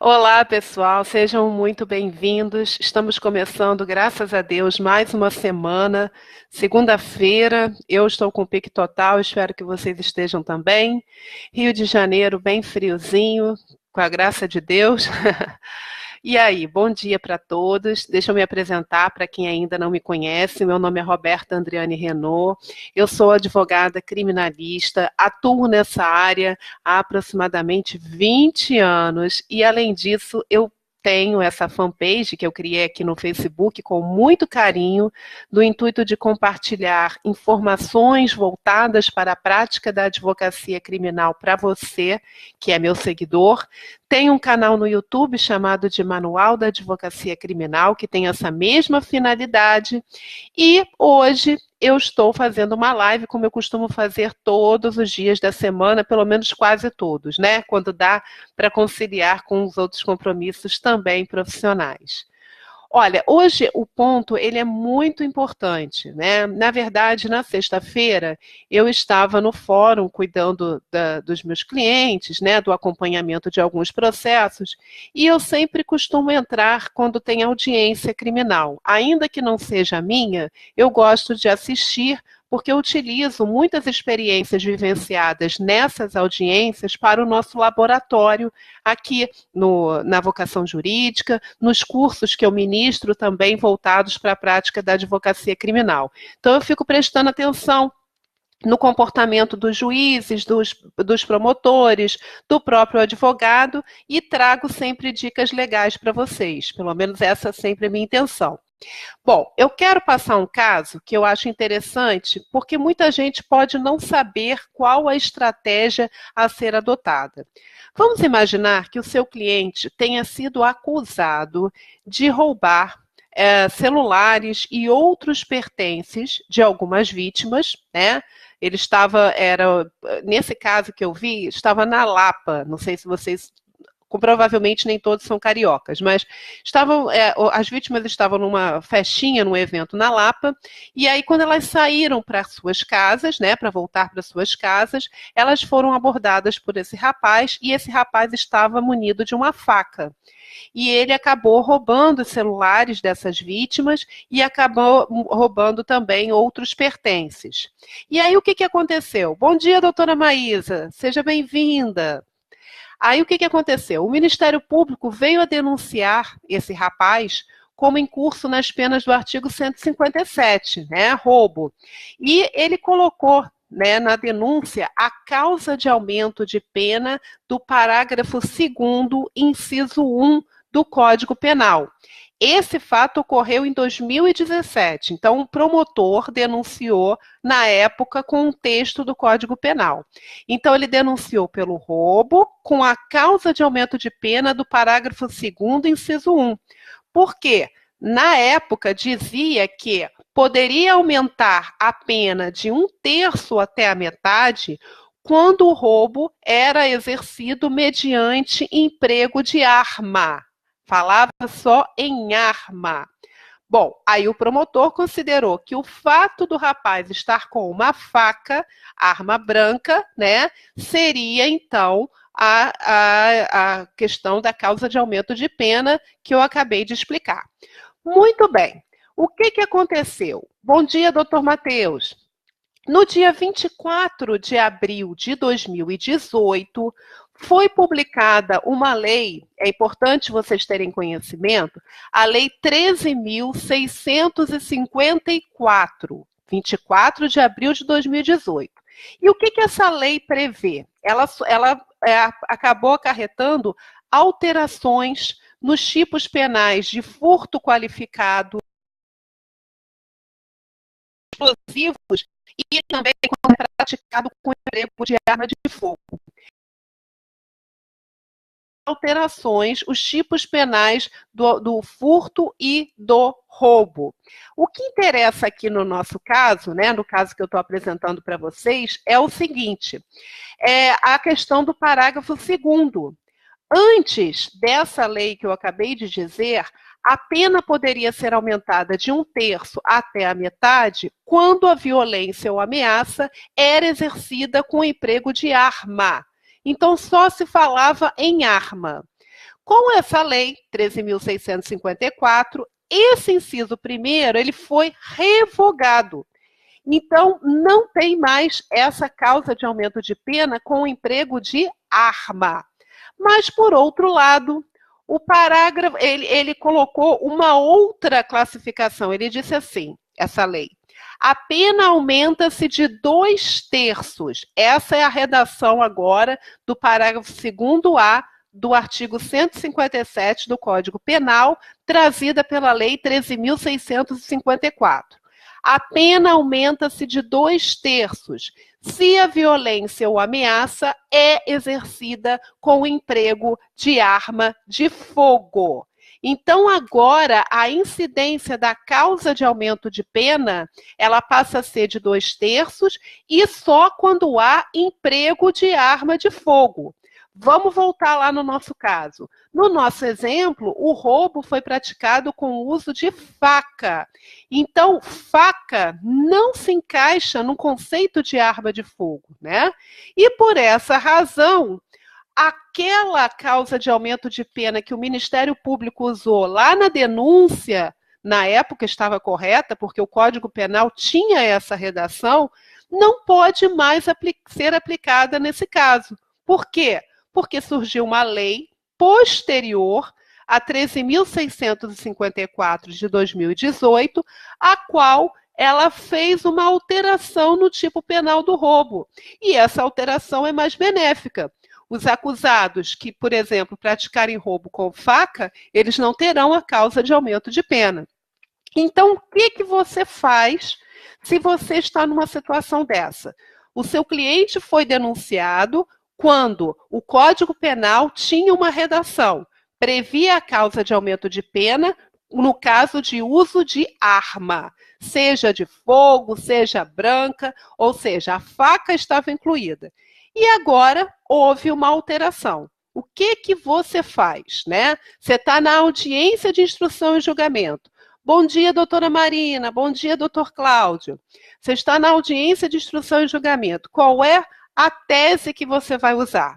Olá, pessoal, sejam muito bem-vindos. Estamos começando, graças a Deus, mais uma semana. Segunda-feira, eu estou com pique total, espero que vocês estejam também. Rio de Janeiro, bem friozinho, com a graça de Deus. E aí, bom dia para todos. Deixa eu me apresentar para quem ainda não me conhece. Meu nome é Roberta Andriane Renault. Eu sou advogada criminalista, atuo nessa área há aproximadamente 20 anos e, além disso, eu tenho essa fanpage que eu criei aqui no Facebook com muito carinho, do intuito de compartilhar informações voltadas para a prática da advocacia criminal para você, que é meu seguidor. Tem um canal no YouTube chamado de Manual da Advocacia Criminal, que tem essa mesma finalidade. E hoje eu estou fazendo uma live, como eu costumo fazer todos os dias da semana, pelo menos quase todos, né? Quando dá para conciliar com os outros compromissos também profissionais. Olha, hoje o ponto ele é muito importante, né? Na verdade, na sexta-feira eu estava no fórum cuidando dos meus clientes, né? Do acompanhamento de alguns processos, e eu sempre costumo entrar quando tem audiência criminal, ainda que não seja a minha, eu gosto de assistir porque eu utilizo muitas experiências vivenciadas nessas audiências para o nosso laboratório aqui na vocação jurídica, nos cursos que eu ministro também voltados para a prática da advocacia criminal. Então, eu fico prestando atenção no comportamento dos juízes, dos promotores, do próprio advogado e trago sempre dicas legais para vocês. Pelo menos essa é sempre a minha intenção. Bom, eu quero passar um caso que eu acho interessante, porque muita gente pode não saber qual a estratégia a ser adotada. Vamos imaginar que o seu cliente tenha sido acusado de roubar celulares e outros pertences de algumas vítimas, né? Ele nesse caso que eu vi, estava na Lapa, não sei se vocês provavelmente nem todos são cariocas, mas as vítimas estavam numa festinha, num evento na Lapa, e aí quando elas saíram para suas casas, né, para voltar para suas casas, elas foram abordadas por esse rapaz, e esse rapaz estava munido de uma faca. E ele acabou roubando os celulares dessas vítimas e acabou roubando também outros pertences. E aí o que aconteceu? Bom dia, doutora Maísa, seja bem-vinda. Aí o que aconteceu? O Ministério Público veio a denunciar esse rapaz como incurso nas penas do artigo 157, né, roubo. E ele colocou, né, na denúncia a causa de aumento de pena do parágrafo 2º, inciso 1 do Código Penal. Esse fato ocorreu em 2017, então o promotor denunciou na época com um texto do Código Penal. Então ele denunciou pelo roubo com a causa de aumento de pena do parágrafo 2º, inciso 1. Por quê? Na época dizia que poderia aumentar a pena de 1/3 até a metade quando o roubo era exercido mediante emprego de arma. Falava só em arma. Bom, aí o promotor considerou que o fato do rapaz estar com uma faca, arma branca, né, seria então a questão da causa de aumento de pena que eu acabei de explicar. Muito bem. O que aconteceu? Bom dia, doutor Matheus. No dia 24 de abril de 2018, foi publicada uma lei, é importante vocês terem conhecimento, a Lei 13.654, 24 de abril de 2018. E o que essa lei prevê? Ela acabou acarretando alterações nos tipos penais de furto qualificado, explosivos e também quando é praticado com emprego de arma de fogo. Alterações, os tipos penais do furto e do roubo. O que interessa aqui no nosso caso, né, no caso que eu estou apresentando para vocês, é o seguinte, a questão do parágrafo 2º. Antes dessa lei que eu acabei de dizer, a pena poderia ser aumentada de 1/3 até a metade quando a violência ou ameaça era exercida com o emprego de arma. Então, só se falava em arma. Com essa lei 13.654, esse inciso primeiro, ele foi revogado. Então, não tem mais essa causa de aumento de pena com o emprego de arma. Mas, por outro lado, o parágrafo, ele colocou uma outra classificação. Ele disse assim, essa lei: a pena aumenta-se de 2/3. Essa é a redação agora do parágrafo 2º-A do artigo 157 do Código Penal, trazida pela Lei 13.654. A pena aumenta-se de 2/3 se a violência ou ameaça é exercida com o emprego de arma de fogo. Então, agora, a incidência da causa de aumento de pena, ela passa a ser de 2/3 e só quando há emprego de arma de fogo. Vamos voltar lá no nosso caso. No nosso exemplo, o roubo foi praticado com o uso de faca. Então, faca não se encaixa no conceito de arma de fogo, né? E por essa razão, aquela causa de aumento de pena que o Ministério Público usou lá na denúncia, na época estava correta, porque o Código Penal tinha essa redação, não pode mais ser aplicada nesse caso. Por quê? Porque surgiu uma lei posterior a 13.654 de 2018, a qual ela fez uma alteração no tipo penal do roubo. E essa alteração é mais benéfica. Os acusados que, por exemplo, praticarem roubo com faca, eles não terão a causa de aumento de pena. Então, o que você faz se você está numa situação dessa? O seu cliente foi denunciado quando o Código Penal tinha uma redação, previa a causa de aumento de pena no caso de uso de arma, seja de fogo, seja branca, ou seja, a faca estava incluída. E agora houve uma alteração. O que você faz, né? Você está na audiência de instrução e julgamento. Bom dia, doutora Marina. Bom dia, doutor Cláudio. Você está na audiência de instrução e julgamento. Qual é a tese que você vai usar?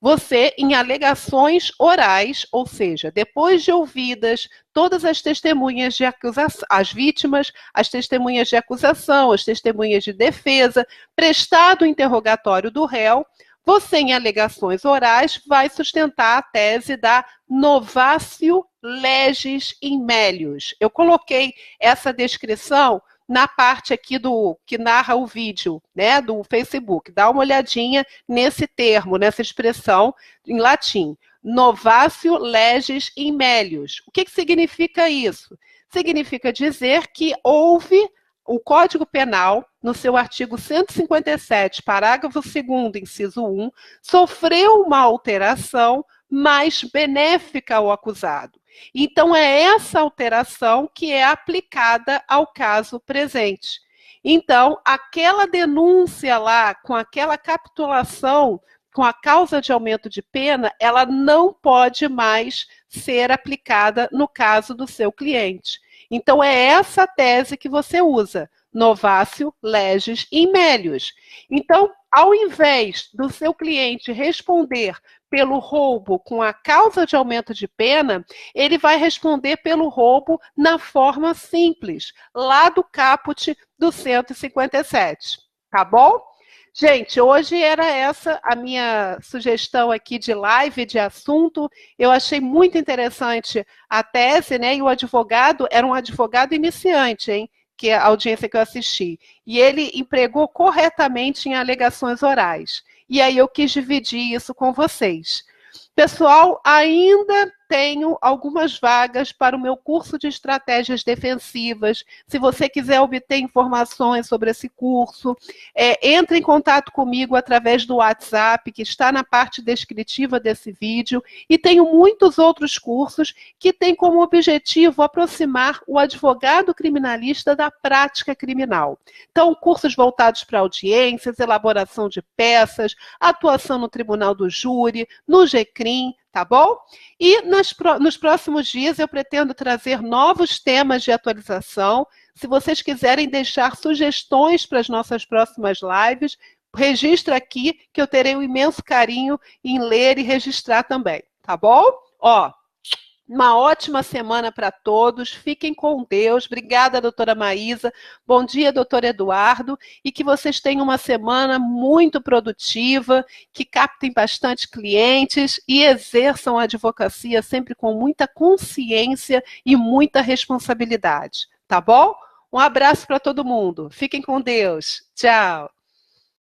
Você, em alegações orais, ou seja, depois de ouvidas todas as testemunhas de acusação, as vítimas, as testemunhas de acusação, as testemunhas de defesa, prestado o interrogatório do réu, você, em alegações orais, vai sustentar a tese da novatio legis in melius. Eu coloquei essa descrição na parte aqui do que narra o vídeo, né, do Facebook. Dá uma olhadinha nesse termo, nessa expressão em latim. Novatio legis in melius. O que significa isso? Significa dizer que houve o Código Penal, no seu artigo 157, parágrafo 2º, inciso 1, sofreu uma alteração mais benéfica ao acusado. Então, é essa alteração que é aplicada ao caso presente. Então, aquela denúncia lá, com aquela capitulação, com a causa de aumento de pena, ela não pode mais ser aplicada no caso do seu cliente. Então, é essa tese que você usa, novatio legis in melius. Então, ao invés do seu cliente responder pelo roubo com a causa de aumento de pena, ele vai responder pelo roubo na forma simples, lá do caput do 157. Tá bom? Gente, hoje era essa a minha sugestão aqui de live, de assunto. Eu achei muito interessante a tese, né? E o advogado era um advogado iniciante, hein? Que é a audiência que eu assisti. E ele empregou corretamente em alegações orais. E aí eu quis dividir isso com vocês. Pessoal, ainda tenho algumas vagas para o meu curso de estratégias defensivas. Se você quiser obter informações sobre esse curso, entre em contato comigo através do WhatsApp, que está na parte descritiva desse vídeo. E tenho muitos outros cursos que têm como objetivo aproximar o advogado criminalista da prática criminal. Então, cursos voltados para audiências, elaboração de peças, atuação no tribunal do júri, no GCRIM, tá bom? E nos próximos dias eu pretendo trazer novos temas de atualização. Se vocês quiserem deixar sugestões para as nossas próximas lives, registra aqui que eu terei um imenso carinho em ler e registrar também, tá bom? Ó, uma ótima semana para todos. Fiquem com Deus. Obrigada, doutora Maísa. Bom dia, doutor Eduardo. E que vocês tenham uma semana muito produtiva, que captem bastante clientes e exerçam a advocacia sempre com muita consciência e muita responsabilidade. Tá bom? Um abraço para todo mundo. Fiquem com Deus. Tchau.